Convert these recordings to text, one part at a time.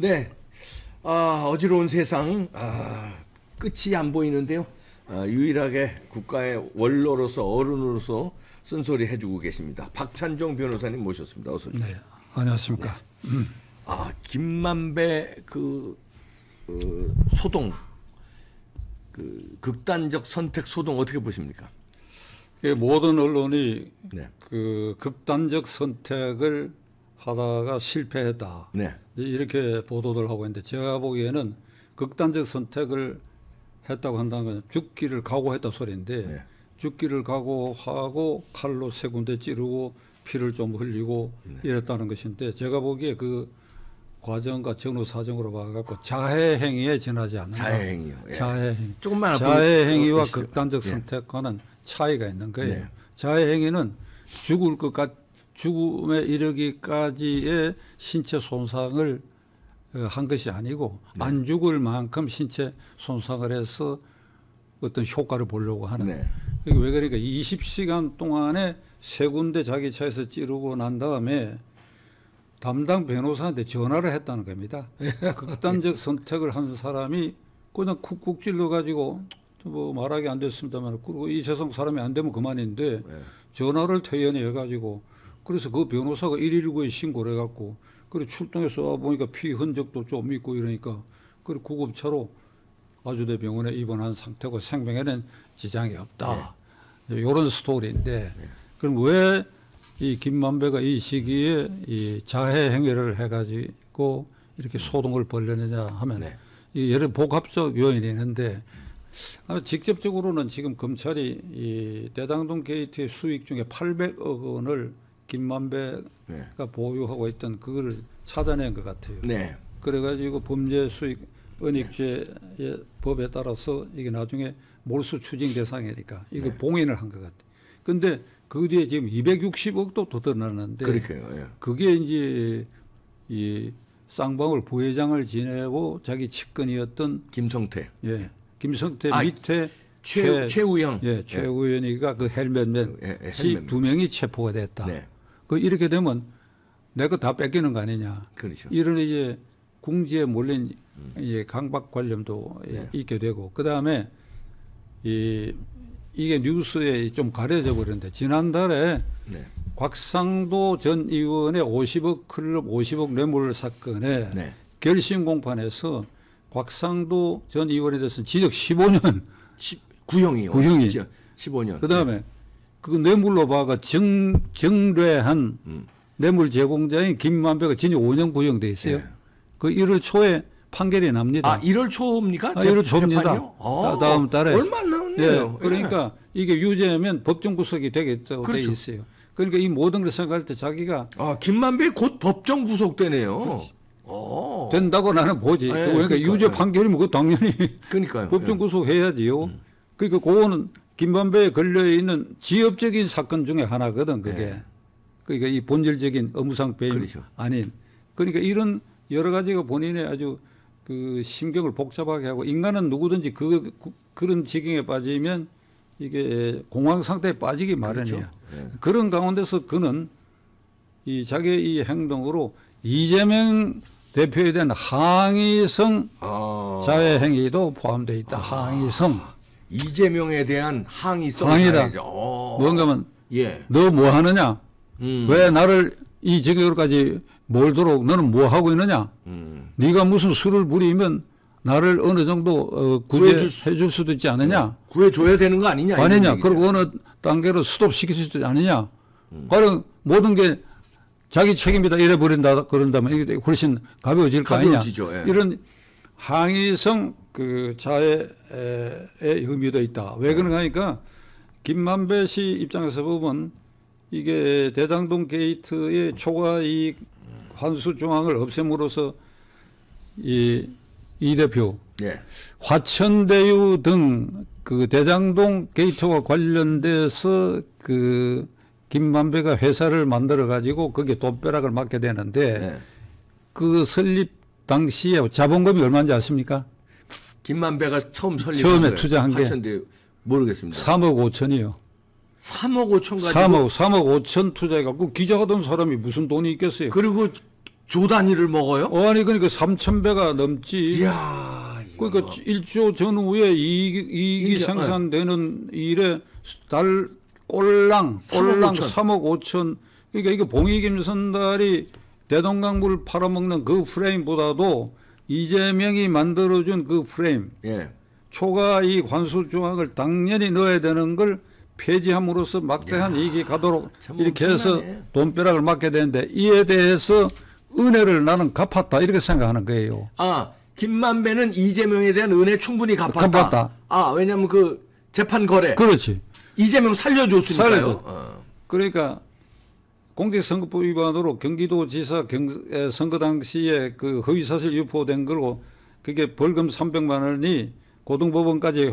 네, 어지러운 세상 끝이 안 보이는데요. 유일하게 국가의 원로로서 어른으로서 쓴소리 해주고 계십니다. 박찬종 변호사님 모셨습니다. 어서 오십시오. 네, 안녕하십니까. 네. 김만배 소동, 극단적 선택 소동 어떻게 보십니까? 모든 언론이 네. 극단적 선택을 하다가 실패했다. 네. 이렇게 보도를 하고 있는데 제가 보기에는 극단적 선택을 했다고 한다는 건 죽기를 각오했다 소리인데 네. 죽기를 각오하고 칼로 세 군데 찌르고 피를 좀 흘리고 이랬다는 것인데 제가 보기에 그 과정과 전후 사정으로 봐갖고 자해 행위에 지나지 않는다. 자해 행위요. 예. 자해 행위. 조금만 자해 행위와 보시죠. 극단적 예. 선택과는 차이가 있는 거예요. 네. 자해 행위는 죽음에 이르기까지의 신체 손상을 한 것이 아니고 네. 안 죽을 만큼 신체 손상을 해서 어떤 효과를 보려고 하는. 네. 왜 그러니까 20시간 동안에 세 군데 자기 차에서 찌르고 난 다음에 담당 변호사한테 전화를 했다는 겁니다. 극단적 선택을 한 사람이 그냥 쿡쿡 찔러가지고 뭐 말하기 안 됐습니다만 그리고 이 세상 사람이 안 되면 그만인데 네. 전화를 퇴연해가지고 그래서 그 변호사가 119에 신고를 해갖고 그래 출동해서 와보니까 피 흔적도 좀 있고 이러니까 그래 구급차로 아주대 병원에 입원한 상태고 생명에는 지장이 없다. 네. 이런 스토리인데 네. 그럼 왜 이 김만배가 이 시기에 이 자해 행위를 해가지고 이렇게 소동을 벌였느냐 하면 네. 이 여러 복합적 요인이 있는데 직접적으로는 지금 검찰이 이 대장동 게이트의 수익 중에 800억 원을 김만배가 네. 보유하고 있던 그걸 찾아낸 것 같아요. 네. 그래가지고 범죄 수익 은닉죄의 법에 따라서 이게 나중에 몰수 추징 대상이니까 이거 네. 봉인을 한 것 같아요. 근데 그 뒤에 지금 260억도 더 드러났는데 그렇게요. 예. 그게 이제 이 쌍방울 부회장을 지내고 자기 측근이었던 김성태, 김성태 밑에 최우영, 최우영이가 그 헬멧맨 헬멧맨. 두 명이 체포가 됐다. 네. 그 이렇게 되면 내 거 다 뺏기는 거 아니냐. 그렇죠. 이런 이제 궁지에 몰린 이제 강박 관념도 있게 되고 그 다음에 이게 뉴스에 좀 가려져 버렸는데 지난달에 네. 곽상도 전 의원의 50억 클럽 50억 뇌물 사건에 네. 결심 공판에서 곽상도 전 의원에 대해서는 징역 15년 구형이요. 구형이 15년. 그다음에 그 뇌물로 봐가 정례한 뇌물 제공자인 김만배가 징역 5년 구형돼 있어요. 네. 그 1월 초에 판결이 납니다. 1월 초입니까? 1월 초입니다. 다음 달에. 얼마 안 남았네요. 그러니까 이게 유죄면 법정 구속이 되겠다고 그렇죠. 돼 있어요. 그러니까 이 모든 걸 생각할 때 자기가 김만배 곧 법정 구속되네요. 된다고 나는 보지. 그러니까 유죄 판결이면 그 당연히 그러니까요. 법정 구속해야지요. 그러니까 그거는 김만배에 걸려 있는 지엽적인 사건 중에 하나거든. 그게. 그러니까 이 본질적인 업무상 배임 그렇죠. 아닌. 그러니까 이런 여러 가지가 본인의 아주 그 심경을 복잡하게 하고 인간은 누구든지 그런 지경에 빠지면 이게 공황 상태에 빠지기 마련이에요. 그렇죠. 그런 가운데서 그는 이 자기의 이 행동으로 이재명 대표에 대한 항의성 자해 행위도 포함되어 있다. 항의성. 이재명에 대한 항의성. 항의다. 뭔가 하면 너 뭐 하느냐? 왜 나를 이 지경으로까지 몰도록 너는 뭐 하고 있느냐? 네가 무슨 수를 부리면 나를 어느 정도 구제해줄 수도 있지 않느냐? 구해줘야 되는 거 아니냐? 아니냐? 그리고 어느 단계로 스톱시킬 수도 있지 않느냐? 가령 모든 게 자기 책임이다 이래 버린다 그런다면 이게 훨씬 가벼워질 거 아니냐? 이런 항의성 그 자해의 의미도 있다. 왜 그런가 하니까 김만배 씨 입장에서 보면 이게 대장동 게이트의 초과 이익 환수 조항을 없앰으로써 이 대표 화천대유 등 그 대장동 게이트와 관련돼서 그 김만배가 회사를 만들어 가지고 거기에 돈벼락을 맞게 되는데 그 설립 당시에 자본금이 얼마인지 아십니까? 김만배가 처음에 투자한 게 화천대유 모르겠습니다. 3억 5천이요. 3억 5천 가지고 3억 5천 투자해갖고 기자하던 사람이 무슨 돈이 있겠어요? 그리고 조 단위를 먹어요? 아니 그러니까 3,000배가 넘지. 이야. 그러니까 1조 전후에 이익이 생산되는 일에 달 꼴랑 3억 5천. 그러니까 이게 봉이김선달이 대동강물을 팔아먹는 그 프레임보다도 이재명이 만들어준 그 프레임, 예. 초과 이 관수 조항을 당연히 넣어야 되는 걸 폐지함으로써 막대한 이익이 가도록 이렇게 해서 돈벼락을 맞게 되는데 이에 대해서 은혜를 나는 갚았다 이렇게 생각하는 거예요. 아, 김만배는 이재명에 대한 은혜 충분히 갚았다. 아, 왜냐면 그 재판 거래. 그렇지. 이재명 살려줬으니까요. 그러니까 공직선거법 위반으로 경기도지사 선거 당시에 그 허위사실 유포된 걸로 그게 벌금 300만 원이 고등법원까지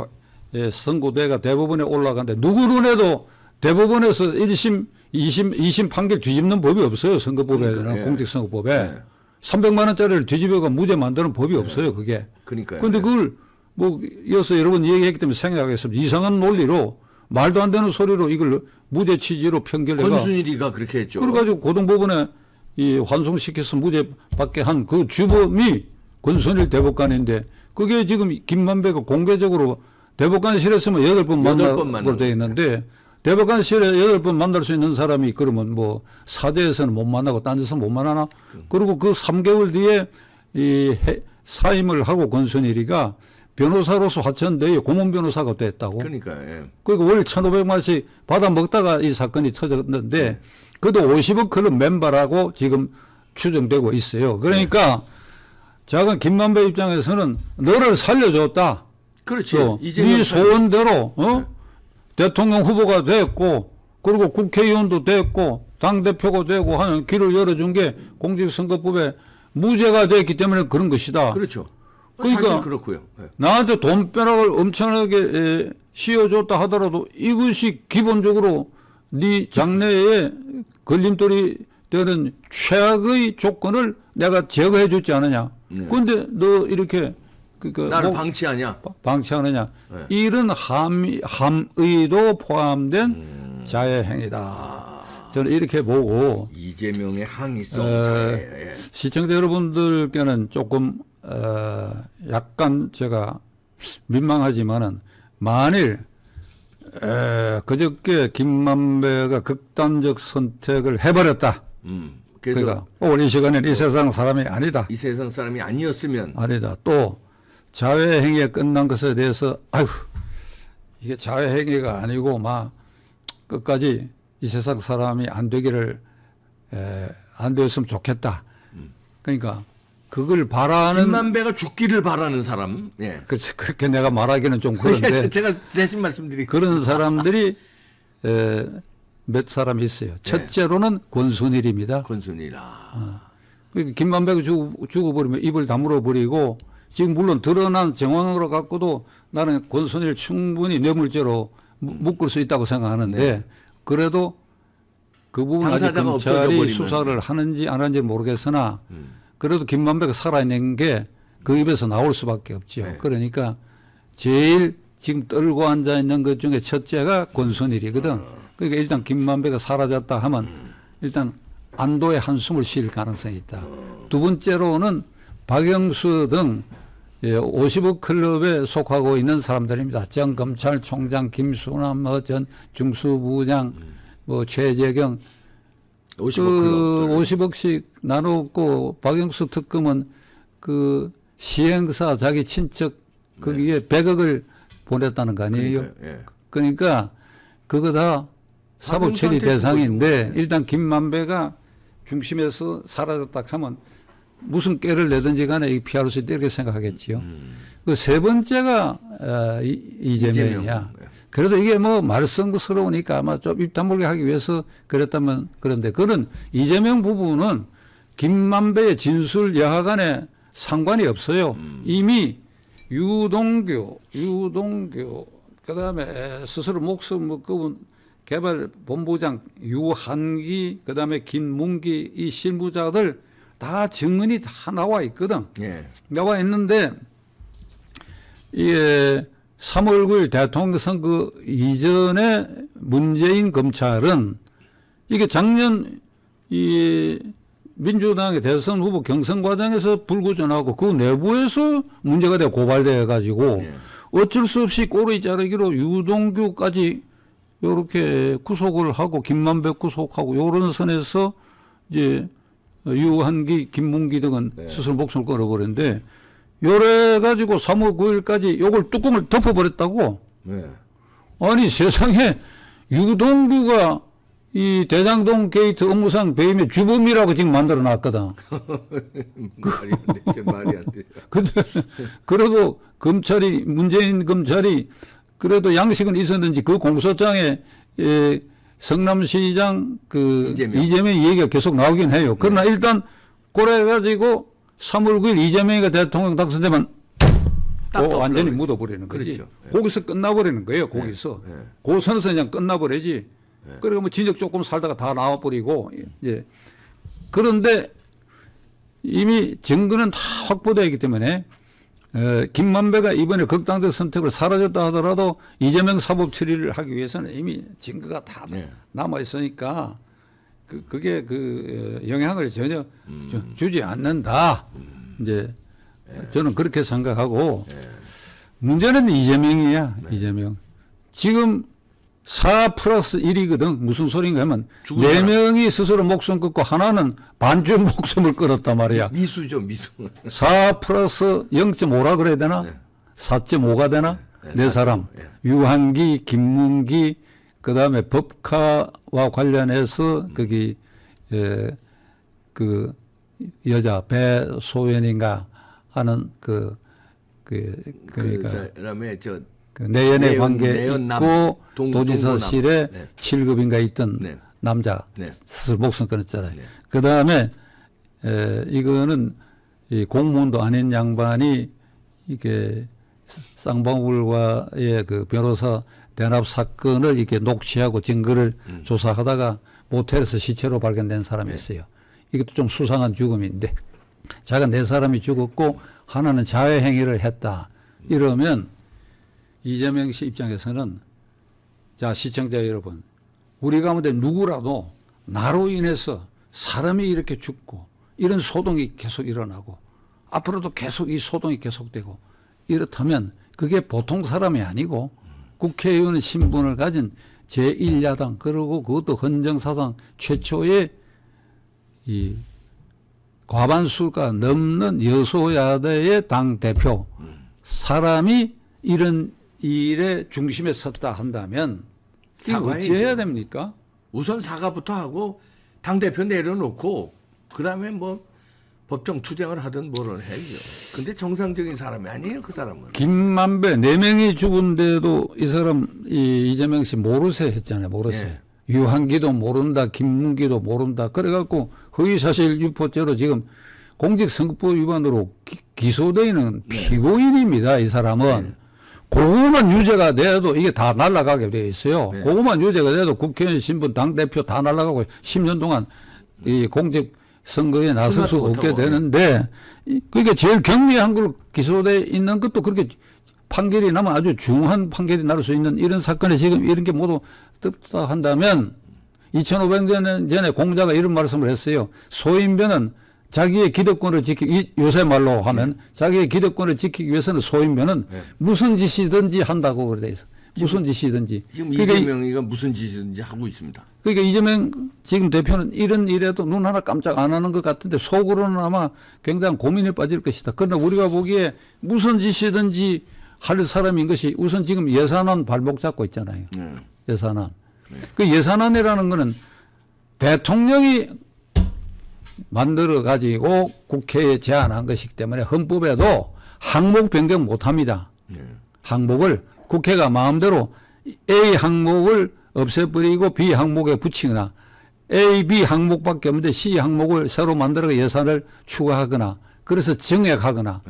선고돼가 대법원에 올라갔는데 누구 눈에도 대법원에서 1심, 2심 판결 뒤집는 법이 없어요. 선거법에, 그러니까, 공직선거법에. 예. 300만 원짜리를 뒤집어가 무죄 만드는 법이 없어요. 그게. 그러니까요. 그런데 그걸 뭐 이어서 여러 번 얘기했기 때문에 생각하겠습니다. 이상한 논리로 말도 안 되는 소리로 이걸 무죄 취지로 판결해가 권순일이가 그렇게 했죠. 그래가지고 고등법원에 이 환송시켜서 무죄 받게 한 그 주범이 권순일 대법관인데 그게 지금 김만배가 공개적으로 대법관실에서만 8번 만나고 되어 있는데 대법관실에 8번 만날 수 있는 사람이 그러면 뭐 사대에서는 못 만나고 딴 데서 못 만나나? 그리고 그 3개월 뒤에 이 사임을 하고 권순일이가 변호사로서 화천대에 고문 변호사가 됐다고. 그러니까요. 예. 그러니까 월 1,500만원씩 받아 먹다가 이 사건이 터졌는데 그도 50억 클럽 멤버라고 지금 추정되고 있어요. 그러니까 작은 김만배 입장에서는 너를 살려줬다. 그렇죠. 네 소원대로 대통령 후보가 됐고 그리고 국회의원도 됐고 당대표가 되고 하는 길을 열어준 게 공직선거법에 무죄가 됐기 때문에 그런 것이다. 그렇죠. 그러니까 사실 그렇고요. 네. 나한테 돈벼락을 엄청나게 씌워줬다 하더라도 이것이 기본적으로 네 장래에 걸림돌이 되는 최악의 조건을 내가 제거해 줬지 않느냐. 그런데 너 이렇게 나를 방치하냐? 방치하느냐. 네. 이런 함의도 포함된 자해행위다. 저는 이렇게 보고 이재명의 항의성 자해. 시청자 여러분들께는 조금 약간 제가 민망하지만은 만일 그저께 김만배가 극단적 선택을 해버렸다. 그래서 그러니까 오늘 이 시간에는 이 세상 사람이 아니다. 이 세상 사람이 아니었으면 아니다. 또 자해행위가 끝난 것에 대해서 아휴 이게 자해행위가 아니고 막 끝까지 이 세상 사람이 안 되기를 안 되었으면 좋겠다. 그러니까 그걸 바라는 김만배가 죽기를 바라는 사람. 예. 그렇게 내가 말하기는 좀 그런데 제가 대신 말씀드리겠습니다. 그런 사람들이 몇 사람 있어요. 첫째로는 권순일입니다. 권순일아. 그러니까 김만배가 죽어버리면 입을 다물어 버리고 지금 물론 드러난 정황으로 갖고도 나는 권순일 충분히 뇌물죄로 묶을 수 있다고 생각하는데 그래도 그 부분 아직 검찰이 수사를 하는지 안 하는지 모르겠으나 그래도 김만배가 살아있는 게 그 입에서 나올 수밖에 없죠. 그러니까 제일 지금 떨고 앉아 있는 것 중에 첫째가 권순일이거든. 그러니까 일단 김만배가 사라졌다 하면 일단 안도의 한숨을 쉴 가능성이 있다. 두 번째로는 박영수 등 50억 클럽에 속하고 있는 사람들입니다. 전 검찰총장 김수남, 전 중수부장, 최재경 50억씩 나누고 박영수 특검은 그 시행사 자기 친척 거기에 100억을 보냈다는 거 아니에요. 그러니까 그거 다 사법 처리 대상인데 일단 김만배가 중심에서 사라졌다 하면 무슨 깨를 내든지 간에 피할 수 있다 이렇게 생각하겠지요. 그 세 번째가 이재명이야. 그래도 이게 뭐 말썽스러우니까 아마 좀 입 다물게 하기 위해서 그랬다면 그런데 그런 이재명 부분은 김만배의 진술 여하간에 상관이 없어요. 이미 유동규 그다음에 스스로 목숨 끊은 개발본부장 유한기 그다음에 김문기 이 실무자들 다 증언이 다 나와 있거든. 나와 있는데 이게 3월 9일 대통령 선거 이전에 문재인 검찰은 이게 작년 이 민주당의 대선 후보 경선 과정에서 불구전하고 그 내부에서 문제가 되어 고발돼 가지고 예. 어쩔 수 없이 꼬리 자르기로 유동규까지 요렇게 구속을 하고 김만배 구속하고 요런 선에서 이제 유한기, 김문기 등은 네. 스스로 목숨을 끊어버렸는데 요래 가지고 3월 9일까지 요걸 뚜껑을 덮어버렸다고. 네. 아니 세상에 유동규가 이 대장동 게이트 업무상 배임의 주범이라고 지금 만들어 놨거든. 말이 안 되죠. 말이 안 되죠. 근데 그래도 검찰이 문재인 검찰이 그래도 양식은 있었는지 그 공소장에 성남시장 그 이재명 얘기가 계속 나오긴 해요. 그러나 네. 일단 그래 가지고 3월 9일 이재명이가 대통령 당선되면 완전히 묻어버리는 거지. 그렇죠. 네. 거기서 끝나버리는 거예요. 거기서. 네. 그 선에서 그냥 끝나버리지. 네. 그리고 뭐 진역 조금 살다가 다 나와버리고. 예. 그런데 이미 증거는 다 확보되어 있기 때문에 김만배가 이번에 극단적 선택을 사라졌다 하더라도 이재명 사법 처리를 하기 위해서는 이미 증거가 다 네. 남아 있으니까 그게 그 영향을 전혀 주지 않는다. 이제 저는 그렇게 생각하고 문제는 이재명이야. 네. 이재명. 지금 4+1이거든. 무슨 소리인가 하면 4명이 스스로 목숨 끊고 하나는 반쯤 목숨을 끊었단 말이야. 미수죠. 미수. 4 플러스 0.5라 그래야 되나? 네. 4.5가 되나? 네 사람. 네. 유한기, 김문기, 그다음에 법카와 관련해서 거기 그 여자 배소연인가 하는 그러니까 그 사람의 그 내연의 관계 있고 도지사실에 네. 7급인가 있던 네. 남자 네. 스스로 목숨 끊었잖아요. 네. 그 다음에 이거는 이 공무원도 아닌 양반이 이게 쌍방울과의 그 변호사 대납 사건을 이렇게 녹취하고 증거를 조사하다가 모텔에서 시체로 발견된 사람이었어요. 이것도 좀 수상한 죽음인데 자가 4사람이 죽었고 하나는 자해 행위를 했다. 이러면 이재명 씨 입장에서는 자 시청자 여러분 우리 가운데 누구라도 나로 인해서 사람이 이렇게 죽고 이런 소동이 계속 일어나고 앞으로도 계속 이 소동이 계속되고 이렇다면 그게 보통 사람이 아니고 국회의원 신분을 가진 제1야당 그리고 그것도 헌정사상 최초의 이 과반수가 넘는 여소야대의 당대표 사람이 이런 일의 중심에 섰다 한다면 이거 어찌해야 됩니까? 우선 사과부터 하고 당대표 내려놓고 그다음에 뭐 법정 투쟁을 하든 뭐를 해야죠. 근데 정상적인 사람이 아니에요. 그 사람은. 김만배 4명이 죽은데도 이 사람 이재명 씨 모르세 했잖아요. 모르세. 네. 유한기도 모른다. 김문기도 모른다. 그래갖고 허위사실 유포죄로 지금 공직선거법 위반으로 기소되어 있는 피고인입니다. 이 사람은. 네. 그거만 유죄가 돼도 이게 다 날아가게 돼 있어요. 네. 그거만 유죄가 돼도 국회의원 신분 당대표 다 날아가고 10년 동안 이 공직 선거에 나설 수 없게 되는데 그게 제일 경미한 걸로 기소돼 있는 것도 그렇게 판결이 나면 아주 중한 판결이 날 수 있는 이런 사건에 지금 이런 게 모두 떴다 한다면 2500년 전에 공자가 이런 말씀을 했어요. 소인변은 자기의 기득권을 지키기 요새 말로 하면 자기의 기득권을 지키기 위해서는 소인변은 무슨 짓이든지 한다고 그래 있어. 무슨 짓이든지. 지금 이재명이가 무슨 짓이든지 하고 있습니다. 그러니까 이재명 지금 대표는 이런 일에도 눈 하나 깜짝 안 하는 것 같은데 속으로는 아마 굉장히 고민에 빠질 것이다. 그러나 우리가 보기에 무슨 짓이든지 할 사람인 것이 우선 지금 예산안 발목 잡고 있잖아요. 예산안. 그 예산안이라는 거는 대통령이 만들어 가지고 국회에 제안한 것이기 때문에 헌법에도 항목 변경 못 합니다. 항목을 국회가 마음대로 A 항목을 없애버리고 B 항목에 붙이거나 A, B 항목밖에 없는데 C 항목을 새로 만들어 예산을 추가하거나 그래서 증액하거나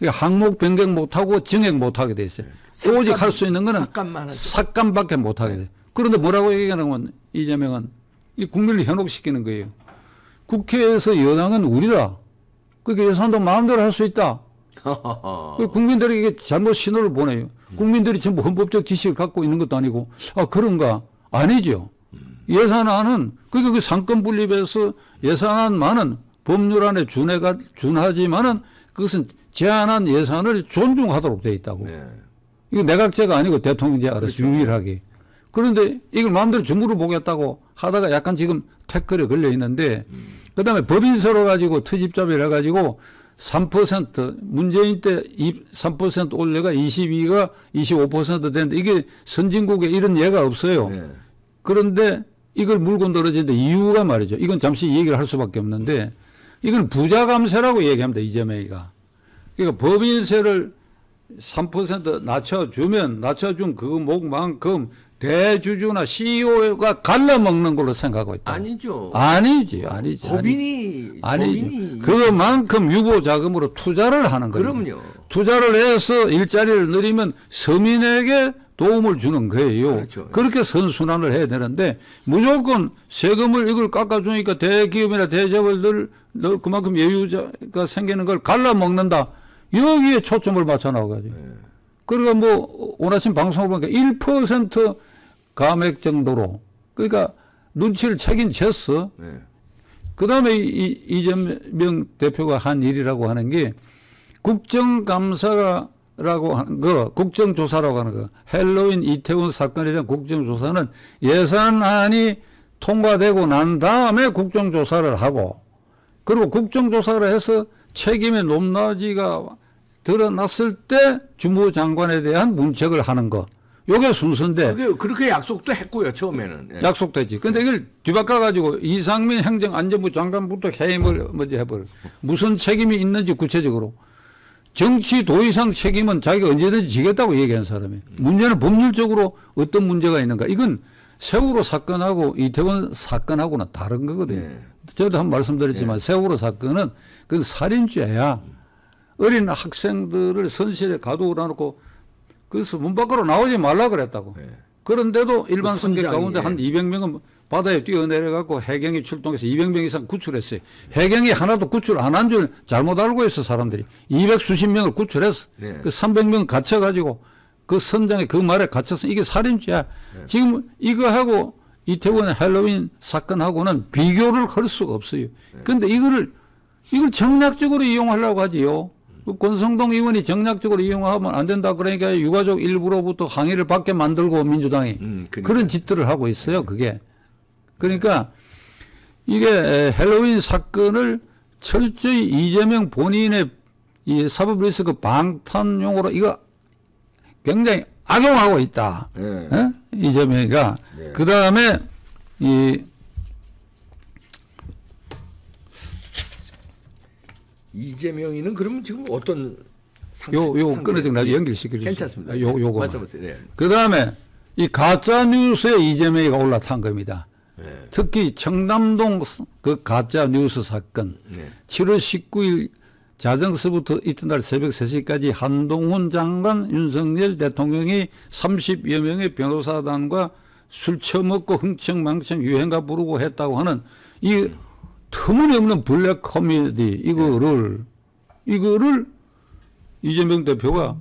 항목 변경 못하고 증액 못하게 돼 있어요. 오직 할 수 있는 거는 삭감밖에 못하게 돼요. 그런데 뭐라고 얘기하냐면 이재명은 이 국민을 현혹시키는 거예요. 국회에서 여당은 우리다. 그러니까 예산도 마음대로 할 수 있다. 국민들에게 잘못 신호를 보내요. 국민들이 전부 헌법적 지식을 갖고 있는 것도 아니고 아 그런가? 아니죠. 예산안은 그러니까 그 상권 분립에서 예산안만은 법률 안에 준하지만은 그것은 제한한 예산을 존중하도록 돼 있다고. 네. 이거 내각제가 아니고 대통령제 알아서 그렇죠. 유일하게. 그런데 이걸 마음대로 주무를 보겠다고 하다가 약간 지금 태클에 걸려 있는데 그다음에 법인세로 가지고 트집잡이를 해가지고 3% 문재인 때 3% 올려가 22가 25% 되는데 이게 선진국에 이런 예가 없어요. 네. 그런데 이걸 물고 늘어지는데 이유가 말이죠. 이건 잠시 얘기를 할 수밖에 없는데 이건 부자 감세라고 얘기합니다. 이재명이가. 그러니까 법인세를 3% 낮춰준 그만큼 대주주나 CEO가 갈라먹는 걸로 생각하고 있다. 아니죠. 아니지. 법인이 그만큼 유보 자금으로 투자를 하는 거예요. 그럼요. 투자를 해서 일자리를 늘리면 서민에게 도움을 주는 거예요. 그렇죠. 그렇게 선순환을 해야 되는데 무조건 세금을 이걸 깎아주니까 대기업이나 대재벌들 그만큼 여유가 생기는 걸 갈라먹는다. 여기에 초점을 맞춰 나가지고. 네. 그러니까 뭐 오늘 아침 방송을 보니까 1% 감액 정도로 그러니까 눈치를 채긴 챘어. 네. 그다음에 이재명 대표가 한 일이라고 하는 게 국정감사라고 하는 거, 국정조사라고 하는 거, 헬로윈 이태원 사건에 대한 국정조사는 예산안이 통과되고 난 다음에 국정조사를 하고 그리고 국정조사를 해서 책임의 높낮이가 드러났을 때 주무 장관에 대한 문책을 하는 거. 요게 순서인데. 그렇게 약속도 했고요, 처음에는. 예. 약속됐지. 근데 이걸 뒤바꿔가지고 이상민 행정안전부 장관부터 해임을 먼저 해버려. 무슨 책임이 있는지 구체적으로. 정치 도의상 책임은 자기가 언제든지 지겠다고 얘기한 사람이. 문제는 법률적으로 어떤 문제가 있는가. 이건 세월호 사건하고 이태원 사건하고는 다른 거거든요. 네. 저도 한 번 말씀드렸지만 세월호 사건은 그건 살인죄야. 어린 학생들을 선실에 가두고 놔놓고 그래서 문 밖으로 나오지 말라 그랬다고. 네. 그런데도 일반 승객 가운데 한 200명은 바다에 뛰어내려갖고 해경이 출동해서 200명 이상 구출했어요. 해경이 하나도 구출 안 한 줄 잘못 알고 있어 사람들이. 200수십 명을 구출했어. 네. 그 300명 갇혀가지고 그 선장에 그 말에 갇혀서 이게 살인죄야. 네. 지금 이거하고 이태원 헬로윈 사건하고는 비교를 할 수가 없어요. 그런데 이걸 정략적으로 이용하려고 하지요. 권성동 의원이 정략적으로 이용하면 안 된다 그러니까 유가족 일부로부터 항의를 받게 만들고 민주당이 그런 짓들을 하고 있어요. 그게. 그러니까 이게 헬로윈 사건을 철저히 이재명 본인의 이 사법 리스크 방탄용으로 이거 굉장히 악용하고 있다. 네. 네? 이재명이가. 네. 그 다음에 이재명이는 그러면 지금 어떤 요 끊어진 나중에 연결시키죠. 괜찮습니다. 요거 말씀하세요. 네. 그 다음에 이 가짜 뉴스에 이재명이가 올라탄 겁니다. 네. 특히 청남동 그 가짜 뉴스 사건. 네. 7월 19일 자정서부터 이튿날 새벽 3시까지 한동훈 장관, 윤석열 대통령이 30여 명의 변호사단과 술 처먹고 흥청망청 유행가 부르고 했다고 하는 이 터무니없는 블랙 코미디 이거를 이재명 대표가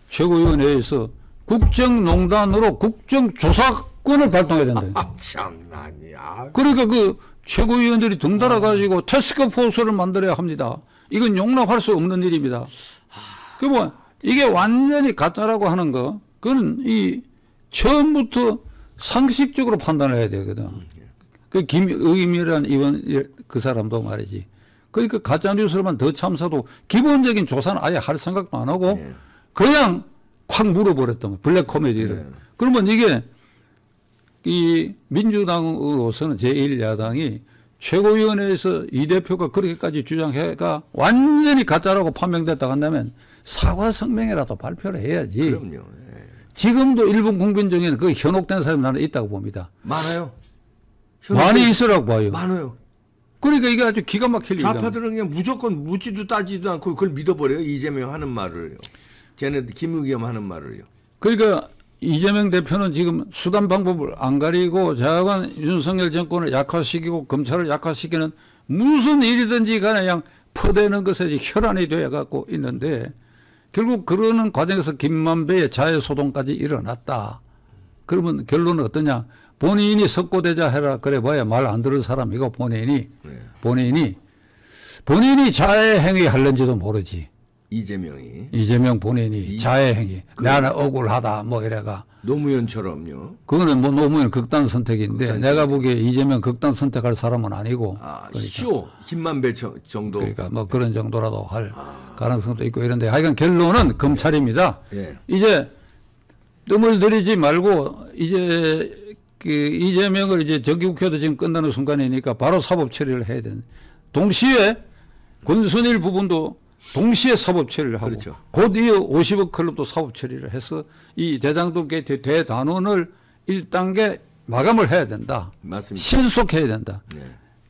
최고위원회에서 국정농단으로 국정조사권을 발동해야 된다. 참나니야. 그러니까 그 최고위원들이 등달아 가지고 태스크포스를 만들어야 합니다. 이건 용납할 수 없는 일입니다. 그 뭐 이게 완전히 가짜라고 하는 거, 그건 이 처음부터 상식적으로 판단을 해야 되거든. 그 김의미라는 의원 그 사람도 말이지. 그러니까 가짜 뉴스로만 더 참사도 기본적인 조사는 아예 할 생각도 안 하고 그냥 확 물어버렸단 블랙 코미디를. 그러면 이게 이 민주당으로서는 제1야당이 최고위원회에서 이 대표가 그렇게까지 주장해가 완전히 가짜라고 판명됐다고 한다면 사과 성명이라도 발표를 해야지. 그럼요. 지금도 일본 국민 중에는 그 현혹된 사람이 나는 있다고 봅니다. 많아요. 많이 있으라고 봐요. 많아요. 그러니까 이게 아주 기가 막힐 일이다. 좌파들은 그냥 무조건 묻지도 따지도 않고 그걸 믿어버려요. 이재명 하는 말을요. 쟤네 김의겸 하는 말을요. 그러니까 이재명 대표는 지금 수단 방법을 안 가리고 자관 윤석열 정권을 약화시키고 검찰을 약화시키는 무슨 일이든지 간에 그냥 퍼대는 것에 혈안이 되어 갖고 있는데 결국 그러는 과정에서 김만배의 자해소동까지 일어났다. 그러면 결론은 어떠냐. 본인이 석고대자 해라 그래 봐야 말 안 들을 사람이고 본인이 본인이 자해 행위 할는지도 모르지. 이재명 본인이 자해 행위. 나는 억울하다 뭐 이래가. 노무현처럼요. 그거는 뭐 노무현 극단 선택인데 내가 보기에 이재명 극단 선택할 사람은 아니고. 그러니까. 힘만배 정도. 그러니까 뭐 그런 정도라도 할 가능성도 있고 이런데 하여간 결론은 검찰입니다. 예. 이제 뜸을 들이지 말고 이제 그 이재명을 이제 정기국회도 지금 끝나는 순간이니까 바로 사법 처리를 해야 되는. 동시에 권순일 부분도 동시에 사법 처리를 하고 그렇죠. 곧 이어 50억 클럽도 사법 처리를 해서 이 대장동 게이트 대단원을 1단계 마감을 해야 된다. 맞습니다. 신속해야 된다. 네.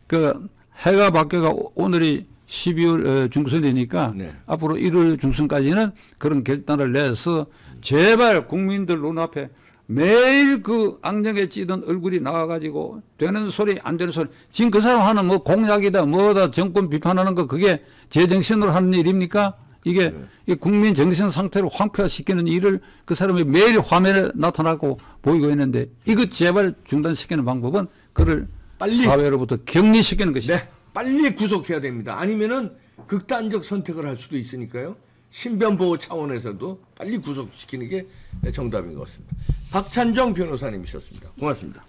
그 해가 바뀌가 오늘이 12월 중순이니까 네. 앞으로 1월 중순까지는 그런 결단을 내서 제발 국민들 눈앞에 매일 그 악령에 찌든 얼굴이 나와가지고 되는 소리 안 되는 소리 지금 그 사람 하는 뭐 공약이다 뭐다 정권 비판하는 거 그게 제정신으로 하는 일입니까? 이게 국민 정신 상태를 황폐화시키는 일을 그 사람이 매일 화면에 나타나고 보이고 있는데 이거 제발 중단시키는 방법은 그를 빨리 사회로부터 격리시키는 것이다. 네, 빨리 구속해야 됩니다. 아니면은 극단적 선택을 할 수도 있으니까요. 신변 보호 차원에서도 빨리 구속시키는 게 정답인 것 같습니다. 박찬정 변호사님이셨습니다. 고맙습니다.